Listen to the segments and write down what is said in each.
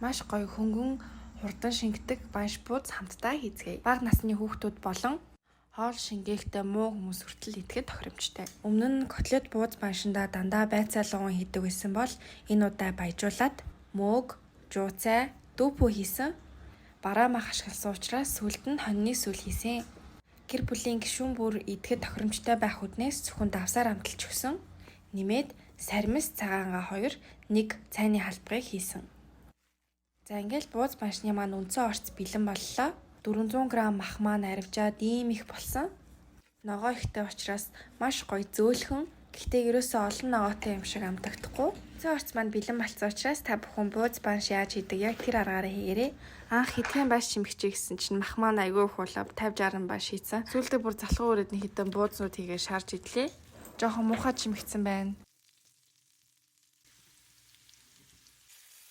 Маш гоё хөнгөн хурдан шингэдэг банш бууз хамтдаа хийцгээе. Бага насны хүүхдүүд болон хоол шингээхдээ муу хүмүүс хүртэл идэхэд тохиромжтой. Өмнө нь котлет бууз баншиндаа дандаа байцаалган хийдэг байсан бол энэ удаа баяжуулаад мөөг, жууцай, дүүпүү хийсэн. Бараа мах ашигласан учраас сүлд нь хоньны сүл хийсэн. Гэр бүлийн гишүүн бүр идэхэд тохиромжтой байх үднээс зөвхөн давсаар амталж өгсөн. Нэмээд сармис цагаангаа 2, 1 цайны халдварыг хийсэн. За ингээл бууз баншны маань үндсэн орц бэлэн боллоо. 400 г мах маань аривжаад ийм их болсон. Ногоо ихтэй учраас маш гоё зөөлхөн. Гэхдээ ерөөсөө олон ногоотой юм шиг амтагдахгүй. Үндсэн орц маань бэлэн болсон учраас та бүхэн бууз банш яаж хийдэг яг тэр аргаараа хийгээрэй. Анх хэдхэн банш чимэгчээ гэсэн чинь мах маань айгүй их улам 50-60 банш хийсэн. Сүүлдээ бүр залхуу өрөөд нэг хэдэн буузнууд хийгээ шаарж идлээ. Жохон муухай чимэгцэн байна.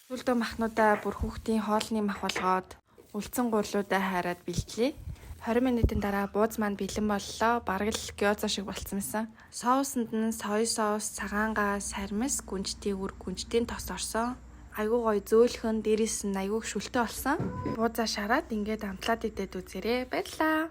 Сүүлдээ махнуудаа бүр хүүхдийн хоолны мах болгоод үлдсэн гурлуудаа хайраад бэлтлээ. 20 минутын дараа бууз маань бэлэн боллоо. Бараг л гёзо шиг болцсон байсан. Соусанд нь соёй соус, цагаангаа, сармис, гүнжтийн үр, гүнжтийн тос орсон. Айгуу гоё зөөлхөн, дээрээс нь айгуу шүлтэй болсон. Буузаа шараад ингээд амтлаад идээд үзээрэй. Баярлалаа.